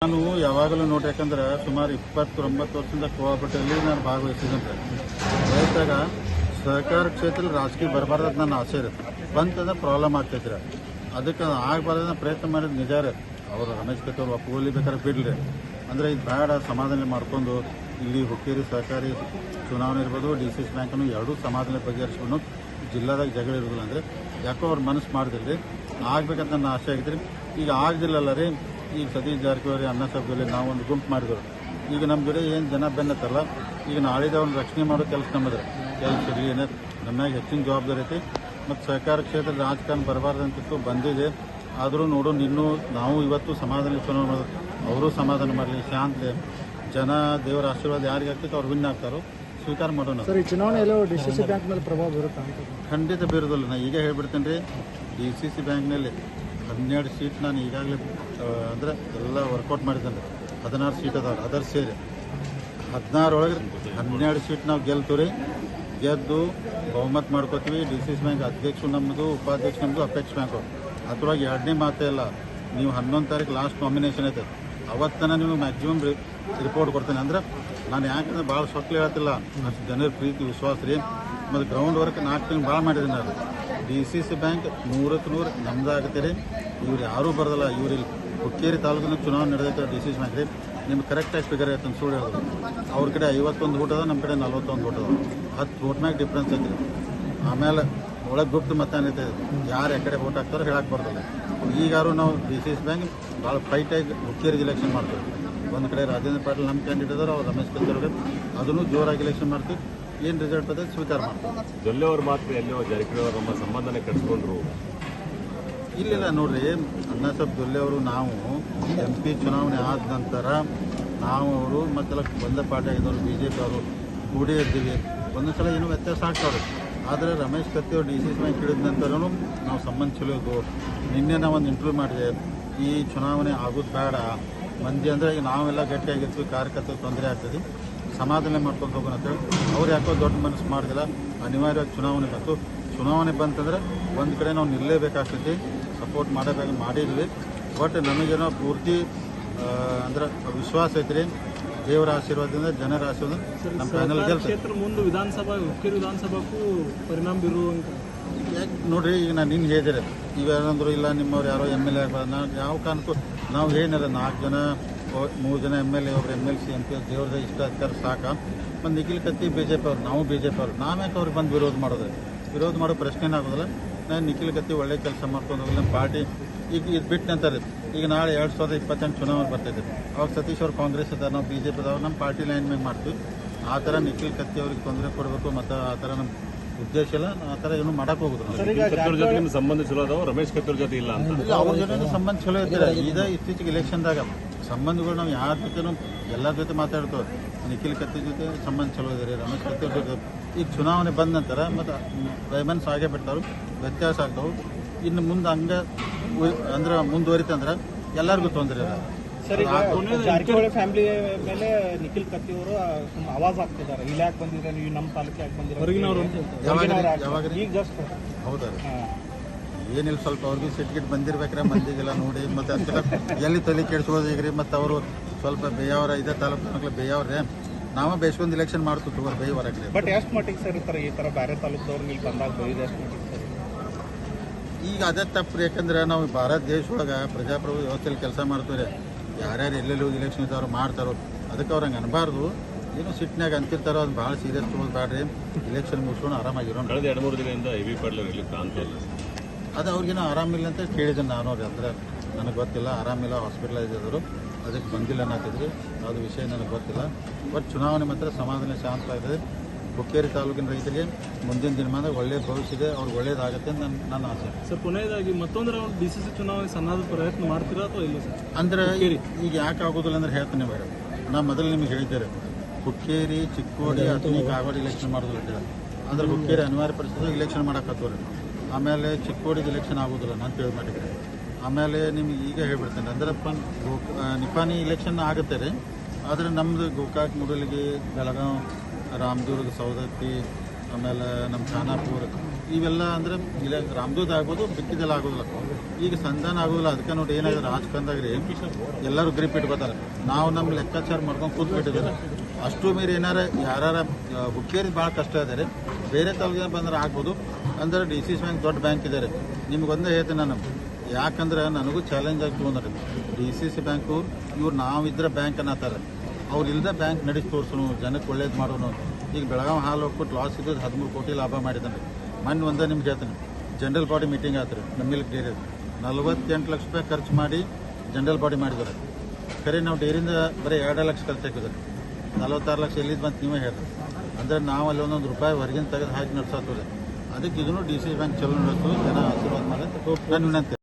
ನಾನು ಯಾವಾಗಲೂ ನೋಡ್ರಿ, ಯಾಕಂದ್ರೆ ಸುಮಾರು 29 ವರ್ಷದಿಂದ ಕೋಆಪರೇಟಿವಲ್ಲಿ ನಾನು ಭಾಗವಹಿಸಿದಂತೆ ರೈತಾಗ ಸಹಕಾರ ಕ್ಷೇತ್ರದಲ್ಲಿ ರಾಜಕೀಯ ಬರಬಾರ್ದು ನನ್ನ ಆಸೆ ಇರುತ್ತೆ. ಬಂತಂದ್ರೆ ಪ್ರಾಬ್ಲಮ್ ಆಗ್ತೈತಿ ರೀ. ಅದಕ್ಕೆ ಆಗಬಾರ್ದ ಪ್ರಯತ್ನ ಮಾಡಿದ ನಿಜ ರೀ. ಅವರು ರಮೇಶ್ ಕತ್ತಿ ಅವ್ರು ಒಪ್ಪುವಲ್ಲಿ ಬೇಕಾದ್ರೆ ಬಿಡಲಿ, ಅಂದರೆ ಇದು ಬೇಡ, ಸಮಾಧಾನ ಮಾಡ್ಕೊಂಡು ಇಲ್ಲಿ ಹುಕ್ಕೇರಿ ಸಹಕಾರಿ ಚುನಾವಣೆ ಇರ್ಬೋದು, DCC ಬ್ಯಾಂಕನ್ನು ಎರಡೂ ಸಮಾಧಾನ ಬಗೆಹರಿಸ್ಕೊಂಡು ಜಿಲ್ಲಾದಾಗ ಜಗಳ ಇರೋದಿಲ್ಲ ಅಂದರೆ ಯಾಕೋ ಅವ್ರು ಮನಸ್ಸು ಮಾಡಿದಿಲ್ಲ ರೀ. ಆಗ್ಬೇಕಂತ ನನ್ನ ಆಸೆ ಆಗಿದ್ರಿ. ಈಗ ಆಗದಿಲ್ಲಲ್ಲ ರೀ. ಈಗ ಸತೀಶ್ ಜಾರಕಿಹೊಳಿ, ಅಣ್ಣ ಸಾಹೇಬ್ ನಾವು ಒಂದು ಗುಂಪು ಮಾಡಿದ್ರು. ಈಗ ನಮ್ಮ ಜೊತೆ ಏನು ಜನ ಬೆನ್ನತ್ತಲ್ಲ, ಈಗ ನಾಳಿದ ಅವ್ರನ್ನ ರಕ್ಷಣೆ ಮಾಡೋ ಕೆಲಸ ನಮ್ಮದ್ರೆ ಕೆಲಸ ಇರಲಿ, ಏನಾದ್ರು ನಮ್ಮಾಗ ಹೆಚ್ಚಿನ ಜವಾಬ್ದಾರಿ ಐತಿ. ಮತ್ತು ಸಹಕಾರ ಕ್ಷೇತ್ರದ ರಾಜಕಾರಣ ಬರಬಾರ್ದಂತಿತ್ತು, ಬಂದಿದೆ. ಆದರೂ ನೋಡು, ಇನ್ನೂ ನಾವು ಇವತ್ತು ಸಮಾಧಾನ ಚುನಾವಣೆ ಮಾಡೋದು, ಅವರು ಸಮಾಧಾನ ಮಾಡಲಿ, ಶಾಂತಿ, ಜನ ದೇವರ ಆಶೀರ್ವಾದ ಯಾರಿಗೆ ಆಗ್ತೈತೆ ಅವ್ರು ವಿನ್ ಆಗ್ತಾರೋ ಸ್ವೀಕಾರ ಮಾಡೋಣ. ಸರ್, ಈ ಚುನಾವಣೆಯಲ್ಲೂ DCC ಬ್ಯಾಂಕ್ ಮೇಲೆ ಪ್ರಭಾವ ಬರುತ್ತಾ ಅಂತ? ಖಂಡಿತ ಬೀರೋದಿಲ್ಲ. ನಾನು ಈಗ ಹೇಳ್ಬಿಡ್ತೇನೆ ರೀ, DCC ಬ್ಯಾಂಕ್ನಲ್ಲಿ 12 ಸೀಟ್ ನಾನು ಈಗಾಗಲೇ ಅಂದರೆ ಎಲ್ಲ ವರ್ಕೌಟ್ ಮಾಡಿದ್ದೇನೆ. 16 ಸೀಟ್ ಅದಾವೆ, ಅದರ ಸೇರಿ 16 ಒಳಗೆ 12 ಸೀಟ್ ನಾವು ಗೆಲ್ತೀವಿ ರೀ. ಗೆದ್ದು ಬಹುಮತ ಮಾಡ್ಕೋತೀವಿ. DCC ಬ್ಯಾಂಕ್ ಅಧ್ಯಕ್ಷರು ನಮ್ಮದು, ಉಪಾಧ್ಯಕ್ಷ ನಮ್ಮದು, ಅಪೆಕ್ಸ್ ಬ್ಯಾಂಕು. ಅದ್ರೊಳಗೆ ಎರಡನೇ ಮಾತೇ ಇಲ್ಲ. ನೀವು 11 ತಾರೀಕು ಲಾಸ್ಟ್ ನಾಮಿನೇಷನ್ ಐತೆ, ಅವತ್ತನ ನಿಮಗೆ ಮ್ಯಾಕ್ಸಿಮಮ್ ರಿಪೋರ್ಟ್ ಕೊಡ್ತೇನೆ. ಅಂದ್ರೆ ನಾನು ಯಾಕಂದ್ರೆ ಭಾಳ ಸೊಕ್ಲು ಹೇಳ್ತಿಲ್ಲ, ಅಷ್ಟು ಜನರ ಪ್ರೀತಿ ವಿಶ್ವಾಸ ರೀ. ಮತ್ತು ಗ್ರೌಂಡ್ ವರ್ಕ್ 4 ತಿಂಗಳು ಭಾಳ ಮಾಡಿದ್ದೀನಿ ನಾನು. DCC ಬ್ಯಾಂಕ್ 100ಕ್ಕೆ 100 ನಮ್ದಾಗುತ್ತೆ ರೀ. ಇವ್ರು ಯಾರೂ ಬರೋದಲ್ಲ. ಇವ್ರು ಇಲ್ಲಿ ಹುಕ್ಕೇರಿ ತಾಲೂಕಿನ ಚುನಾವಣೆ ನಡೆದೈತೆ DCC ಬ್ಯಾಂಕ್ ರೀ. ನಿಮ್ಗೆ ಕರೆಕ್ಟಾಗಿ ಫಿಗರ್ ಐತೆ ಅಂತ ಸುಳ್ಳು ಹೇಳೋದು. ಅವ್ರ ಕಡೆ 51 ಓಟ್ ಅದ, ನಮ್ಮ ಕಡೆ 41 ಓಟ್ ಅದ. 10 ಓಟ್ ಮ್ಯಾಗ ಡಿಫ್ರೆನ್ಸ್ ಐತೆ ರೀ. ಆಮೇಲೆ ಒಳಗೆ ಗುಪ್ತ ಮತದಾನ ಐತೆ, ಯಾರು ಯಾಕಡೆ ಓಟ್ ಹಾಕ್ತಾರೋ ಹೇಳಕ್ಕೆ ಬರ್ತಲ್ಲ. ಈಗಾರು ನಾವು DCC ಬ್ಯಾಂಕ್ ಭಾಳ ಫೈಟಾಗಿ ಹುಕ್ಕೇರಿಗೆ ಇಲೆಕ್ಷನ್ ಮಾಡ್ತೀವಿ. ಒಂದು ಕಡೆ ರಾಜೇಂದ್ರ ಪಾಟೀಲ್ ನಮ್ಮ ಕ್ಯಾಂಡಿಡೇಟ್ ಅದಾರ, ಅವ್ರು ರಮೇಶ್ ಕತ್ತಿ ಅವ್ರಿಗೆ ಅದನ್ನು ಜೋರಾಗಿ ಇಲೆಕ್ಷನ್ ಮಾಡ್ತೀವಿ. ಏನು ರಿಸಲ್ಟ್ ಅದೇ ಸ್ವೀಕಾರ ಮಾಡ್ತೀವಿ. ಜೊಲ್ಲೆ ಅವ್ರು ಮಾತ್ರ ಎಲ್ಲೋ ಜಾರಕಿಹೊಳಿ ಅವರು ನಮ್ಮ ಸಂಬಂಧನೇ ಕಟ್ಸ್ಕೊಂಡ್ರು. ಇಲ್ಲಿಲ್ಲ ನೋಡ್ರಿ, ಅಣ್ಣ ಸಾಹೇಬ್ ಜೊಲ್ಲೆ ಅವರು ನಾವು MP ಚುನಾವಣೆ ಆದ ನಂತರ ನಾವು ಅವರು ಮತ್ತೆಲ್ಲ ಒಂದೇ ಪಾರ್ಟಿ ಆಗಿದ್ದವರು BJP ಅವರು ಕೂಡಿ ಇದ್ದೀವಿ. ಒಂದು ಸಲ ಏನೋ ವ್ಯತ್ಯಾಸ ಆಗ್ತಾವ್ರಿ. ಆದರೆ ರಮೇಶ್ ಕತ್ತಿ ಅವರು DCC ಬ್ಯಾಂಕ್ ಹಿಡಿದ ನಂತರನೂ ನಾವು ಸಂಬಂಧ ಚಲೋ ಇದ್ವು. ನಿನ್ನೆ ನಾವು ಒಂದು ಇಂಟರ್ವ್ಯೂ ಮಾಡಿದೆ, ಈ ಚುನಾವಣೆ ಆಗೋದು ಬೇಡ ಮಂದಿ, ಅಂದರೆ ಈಗ ನಾವೆಲ್ಲ ಗಟ್ಟಿಯಾಗಿರ್ತೀವಿ, ಕಾರ್ಯಕರ್ತರು ತೊಂದರೆ ಆಗ್ತದೆ, ಸಮಾಧಾನ ಮಾಡ್ಕೊಂಡು ಹೋಗೋಣ ಅಂತೇಳಿ ಅವ್ರು ಯಾಕೋ ದೊಡ್ಡ ಮನಸ್ಸು ಮಾಡಿದಿಲ್ಲ. ಅನಿವಾರ್ಯವಾಗಿ ಚುನಾವಣೆ ಬಂತು. ಚುನಾವಣೆ ಬಂತಂದ್ರೆ ಒಂದು ಕಡೆ ನಾವು ನಿಲ್ಲಲೇಬೇಕಾಗ್ತೈತಿ, ಸಪೋರ್ಟ್ ಮಾಡಿದ್ವಿ. ಬಟ್ ನಮಗೇನೋ ಪೂರ್ತಿ ಅಂದ್ರೆ ವಿಶ್ವಾಸ ಐತ್ರಿ. ದೇವರ ಆಶೀರ್ವಾದದಿಂದ, ಜನರ ಆಶೀರ್ವಾದ ನಮ್ಮ ಪ್ಯಾನಲ್ ಕ್ಷೇತ್ರ ಮುಂದೆ ವಿಧಾನಸಭಾ ಹುಕ್ಕೇರಿ ವಿಧಾನಸಭಾಕ್ಕೂ ಪರಿಣಾಮ ಬೀರುವಂತ. ಯಾಕೆ ನೋಡ್ರಿ, ಈಗ ನಾನು ನಿನ್ನೆ ಹೇಳಿದೆ, ಇವೇನಂದ್ರು ಇಲ್ಲ ನಿಮ್ಮವ್ರು ಯಾರೋ MLA ಆಗ್ಬಾರ್ದು. ನಾವು ಯಾವ ಕಾರಣಕ್ಕೂ ನಾವು ಏನಿಲ್ಲ, 4 ಜನ 3 ಜನ MLA, ಒಬ್ರು MLC MP ದೇವ್ರದ ಇಷ್ಟ ಅಧಿಕಾರ ಸಾಕ. ಮತ್ತು ನಿಖಿಲ್ ಕತ್ತಿ BJP ಅವ್ರು, ನಾವು BJP ಅವ್ರು, ನಾವ್ಯಾಕೆ ಅವ್ರಿಗೆ ಬಂದು ವಿರೋಧ ಮಾಡೋ ಪ್ರಶ್ನೆನೇ ಆಗೋದಿಲ್ಲ. ನಾನು ನಿಖಿಲ್ ಕತ್ತಿ ಒಳ್ಳೆ ಕೆಲಸ ಮಾಡ್ಕೊಂಡು ಹೋಗಲಿ. ನಮ್ಮ ಪಾರ್ಟಿ ಈಗ ಇದು ಬಿಟ್ಟು ನಂತಾರೆ. ಈಗ ನಾಳೆ 2028 ಚುನಾವಣೆ ಬರ್ತೈತೆ. ಅವಾಗ ಸತೀಶ್ ಅವ್ರು ಕಾಂಗ್ರೆಸ್ ಅದಾರ, ನಾವು BJP ಅದಾವ, ನಮ್ಮ ಪಾರ್ಟಿ ಲೈನ್ ಮೇಲೆ ಮಾಡ್ತೀವಿ. ಆ ಥರ ನಿಖಿಲ್ ಕತ್ತಿ ಅವ್ರಿಗೆ ತೊಂದರೆ ಕೊಡಬೇಕು ಮತ್ತು ಆ ಥರ ನಮ್ಮ ಉದ್ದೇಶ ಇಲ್ಲ. ಆ ಥರ ಏನು ಮಾಡಕ್ಕೆ ಹೋಗುದು. ಜೊತೆ ನಿಮ್ಮ ಸಂಬಂಧ ಚಲೋ ಅದಾವ, ರಮೇಶ್ ಕತ್ತಿ ಅವ್ರ ಜೊತೆ ಇಲ್ಲ ಅಂತ? ಇಲ್ಲ, ಅವ್ರ ಜೊತೆ ಸಂಬಂಧ ಚಲೋ ಇರ್ತಾರೆ. ಈಗ ಇತ್ತೀಚೆಗೆ ಇಲೆಕ್ಷನ್ದಾಗ ಸಂಬಂಧಗಳು ನಾವು ಯಾರ ಜೊತೆನೂ ಎಲ್ಲರ ಜೊತೆ ಮಾತಾಡ್ತೇವೆ. ನಿಖಿಲ್ ಕತ್ತಿ ಜೊತೆ ಸಂಬಂಧ ಚಲೋ ಇದೆ ರೀ, ರಮೇಶ್ ಕತ್ತಿ ಅವ್ರ ಜೊತೆ. ಈಗ ಚುನಾವಣೆ ಬಂದ ನಂತರ ಮತ್ತು ವೈಮನ್ಸ್ ಆಗೇ ಬಿಡ್ತಾವೆ, ವ್ಯತ್ಯಾಸ ಆಗ್ತಾವೆ. ಇನ್ನು ಮುಂದೆ ಹಂಗೆ ಅಂದ್ರೆ ಮುಂದುವರಿತಂದ್ರೆ ಎಲ್ಲರಿಗೂ ತೊಂದರೆ ಇಲ್ಲ. ಜಾರಕಿಹೊಳಿ ಫ್ಯಾಮಿಲಿ ಮೇಲೆ ನಿಖಿಲ್ ಕತ್ತಿ ಅವರು ಆವಾಜ್ ಆಗ್ತಿದ್ದಾರೆ. ಇಲ್ಲಿ ಯಾಕೆ ಬಂದಿದ್ದಾರೆ ನೀವು, ನಮ್ಮ ತಾಲೂಕಿಗೆ ಯಾಕೆ ಬಂದಿದ್ದಾರೆ? ಈಗ ಜಸ್ಟ್ ಹೌದಾ ರೀ? ಏನಿಲ್ಲ, ಸ್ವಲ್ಪ ಅವ್ರಿಗೆ ಸಿಟ್ಗಿಟ್ ಬಂದಿರ್ಬೇಕ್ರೆ ಮಂದಿಗೆಲ್ಲ ನೋಡಿ. ಮತ್ತು ಅದಕ್ಕೆಲ್ಲ ಎಲ್ಲಿ ತಲೆ ಕೆಡಿಸ್ಬೋದು ಈಗ ರೀ. ಮತ್ತು ಅವರು ಸ್ವಲ್ಪ ಬೇಯವ್ರ, ಇದೇ ತಾಲೂಕು ಬೇಯವ್ರೆ, ನಾವೇ ಬೇಸ್ಕೊಂಡು ಇಲೆಕ್ಷನ್ ಮಾಡ್ತೀವಿ ತಗೋರು ಬೇಯ ಹೊರಗೆ. ಬಟ್ ಎಷ್ಟು ಮಟ್ಟಿಗೆ ಸರ್ ಇರ್ತಾರೆ ಈ ಥರ ಬೇರೆ ತಾಲೂಕದವ್ರು ಇಲ್ಲಿ ಬಂದಾಗ ಬೈದು ಎಷ್ಟು ಮಟ್ಟಿಗೆ ಸರ್? ಈಗ ಅದೇ ತಪ್ಪು. ಯಾಕಂದ್ರೆ ನಾವು ಭಾರತ ದೇಶದೊಳಗೆ ಪ್ರಜಾಪ್ರಭುತ್ವ ವ್ಯವಸ್ಥೆಯಲ್ಲಿ ಕೆಲಸ ಮಾಡ್ತೀವಿ ರೀ. ಯಾರ್ಯಾರು ಎಲ್ಲೆಲ್ಲಿ ಹೋಗಿ ಇಲೆಕ್ಷನ್ ಇದ್ದವ್ರು ಮಾಡ್ತಾರೋ, ಅದಕ್ಕೆ ಅವ್ರು ಹಂಗೆ ಅನ್ಬಾರ್ದು. ಏನೋ ಸಿಟ್ನಾಗ ಅಂತಿರ್ತಾರೋ, ಅದು ಭಾಳ ಸೀರಿಯಸ್ ತೊಗೊಳ್ ಬೇಡ್ರಿ. ಇಲೆಕ್ಷನ್ ಮುಗಿಸ್ಕೊಂಡು ಆರಾಮಾಗಿರೋಣ. ಕಳೆದ 2-3 ದಿನದಿಂದ ಹೆವಿ ಪಾಡ್ಲರ್ ಇಲ್ಲಿ ಕಾಣ್ತಾ ಇಲ್ಲ. ಅದು ಅವ್ರಿಗೇನೋ ಆರಾಮಿಲ್ಲ ಅಂತ ಕೇಳಿದ್ದೀನಿ ನಾನು ರೀ. ಅಂದರೆ ನನಗೆ ಗೊತ್ತಿಲ್ಲ, ಆರಾಮಿಲ್ಲ, ಹಾಸ್ಪಿಟಲೈಸ್ ಆದರು, ಅದಕ್ಕೆ ಬಂದಿಲ್ಲ ಅನ್ನತ್ತಿದ್ರಿ. ಅದು ವಿಷಯ ನನಗೆ ಗೊತ್ತಿಲ್ಲ. ಬಟ್ ಚುನಾವಣೆ ಮಾತ್ರ ಸಮಾಧಾನ ಶಾಂತವಾಗಿದೆ. ಹುಕ್ಕೇರಿ ತಾಲೂಕಿನ ರೈತರಿಗೆ ಮುಂದಿನ ದಿನಮಾನ ಒಳ್ಳೆಯ ಭವಿಷ್ಯ ಇದೆ, ಅವ್ರಿಗೆ ಒಳ್ಳೇದಾಗುತ್ತೆ ಅಂತ ನನ್ನ ಆಸೆ. ಸರ್, ಕೊನೆಯದಾಗಿ ಮತ್ತೊಂದು ರೌಂಡ್ DCC ಚುನಾವಣೆ ಸಣ್ಣದ ಪ್ರಯತ್ನ ಮಾಡ್ತೀರಾ ಅಥವಾ ಇಲ್ಲ ಸರ್? ಅಂದರೆ ಈಗ ಯಾಕೆ ಆಗೋದಿಲ್ಲ ಅಂದ್ರೆ ಹೇಳ್ತೀನಿ ಬೇಡ. ನಾನು ಮೊದಲು ನಿಮಗೆ ಹೇಳಿದ್ದೇನೆ, ಹುಕ್ಕೇರಿ, ಚಿಕ್ಕೋಡಿ, ಅಥಣಿ, ಕಾಗವಾಡ ಇಲೆಕ್ಷನ್ ಮಾಡೋದಿಲ್ಲ. ಅಂದ್ರೆ ಹುಕ್ಕೇರಿ ಅನಿವಾರ್ಯ ಪರಿಸ್ಥಿತಿ ಇಲೆಕ್ಷನ್ ಮಾಡಕತ್ತವ್ರಿ. ಆಮೇಲೆ ಚಿಕ್ಕೋಡಿಗೆ ಇಲೆಕ್ಷನ್ ಆಗೋದಿಲ್ಲ ನಾನು ತಿಳಿ ಮಾಡಿದ್ರೆ. ಆಮೇಲೆ ನಿಮ್ಗೆ ಈಗ ಹೇಳ್ಬಿಡ್ತೇನೆ, ಅಂದ್ರೆ ನಿಪಾನಿ ಇಲೆಕ್ಷನ್ ಆಗುತ್ತೆ ರೀ. ಆದರೆ ನಮ್ಮದು ಗೋಕಾಕ್, ಮುಡಲಗಿ, ಬೆಳಗಾವಿ, ರಾಮದುರ್ಗ, ಸೌದತ್ತಿ, ಆಮೇಲೆ ನಮ್ಮ ಖಾನಾಪುರ, ಇವೆಲ್ಲ ಅಂದರೆ ಇಲ್ಲ ರಾಮದುರ್ಗ ಆಗ್ಬೋದು, ಬಿಕ್ಕಿದೆಲ್ಲ ಆಗೋದಿಲ್ಲ. ಈಗ ಸಂಧಾನ ಆಗೋದಿಲ್ಲ. ಅದಕ್ಕೆ ನೋಡಿ ಏನಾಗಿದೆ ರಾಜಕಾರಣದಾಗ ರೀ ಎಲ್ಲರೂ ಗ್ರಿಪ್ ಇಟ್ಕೋತಾರೆ. ನಾವು ನಮ್ಮ ಲೆಕ್ಕಾಚಾರ ಮಾಡ್ಕೊಂಡು ಕೂತ್ಬಿಟ್ಟಿದ್ದಾರೆ. ಅಷ್ಟು ಮೀರಿ ಏನಾರ ಯಾರ ಹುಕ್ಕೇರಿ ಭಾಳ ಕಷ್ಟ ಇದೆ ರೀ. ಬೇರೆ ತಾಲೂಕಿನ ಬಂದ್ರೆ ಆಗ್ಬೋದು. ಅಂದ್ರೆ DCC ಬ್ಯಾಂಕ್ ದೊಡ್ಡ ಬ್ಯಾಂಕ್ ಇದೆ ರೀ. ನಿಮ್ಗೆ ಒಂದೇ ಹೇಳ್ತೀನಿ ನಾನು, ಯಾಕಂದ್ರೆ ನನಗೂ ಚಾಲೆಂಜ್ ಆಗಿ ತೊಗೊಂಡ್ರಿ DCC ಬ್ಯಾಂಕು. ಇವ್ರು ನಾವಿದ್ರೆ ಬ್ಯಾಂಕ್ ಅನ್ನತ್ತಾರೆ, ಅವ್ರು ಇಲ್ಲದೆ ಬ್ಯಾಂಕ್ ನಡೆಸಿ ತೋರಿಸೋನು, ಜನಕ್ಕೆ ಒಳ್ಳೇದು ಮಾಡೋನು. ಈಗ ಬೆಳಗಾವಿ ಹಾಲು ಹೋಗ್ಬಿಟ್ಟು ಲಾಸ್ ಇದ್ದದ್ದು 13 ಕೋಟಿ ಲಾಭ ಮಾಡಿದ್ದಾನೆ. ಮೊನ್ನೆ ಒಂದೇ ನಿಮ್ಗೆ ಹೇಳ್ತೀನಿ, ಜನರಲ್ ಬಾಡಿ ಮೀಟಿಂಗ್ ಆಯ್ತು ರೀ ನಮ್ಮ ಮಿಲ್ಕ್ ಡೈರಿ. 48 ಲಕ್ಷ ರೂಪಾಯಿ ಖರ್ಚು ಮಾಡಿ ಜನರಲ್ ಬಾಡಿ ಮಾಡಿದ್ದಾರೆ. ಖರೆ ನಾವು ಡೈರಿಯಿಂದ ಬರೀ 2 ಲಕ್ಷ ಖರ್ಚು ಹಾಕಿದ್ದಾರೆ. 46 ಲಕ್ಷ ಎಲ್ಲಿದ್ದು ಬಂತು ನೀವೇ ಹೇಳ್ರಿ. ಅಂದರೆ ನಾವು ಅಲ್ಲಿ ಒಂದೊಂದು ರೂಪಾಯಿ ಹೊರಗಿನ ತೆಗೆದು ಹಾಕಿ ನಡೆಸೋದು. ಅದಕ್ಕೆ ಇದನ್ನು DCC ಬ್ಯಾಂಕ್ ಚಲೋ ನಡೆಸು, ಜನ ಆಶೀರ್ವಾದ ಮಾಡಿ ನಾನು ವಿನಂತಿ.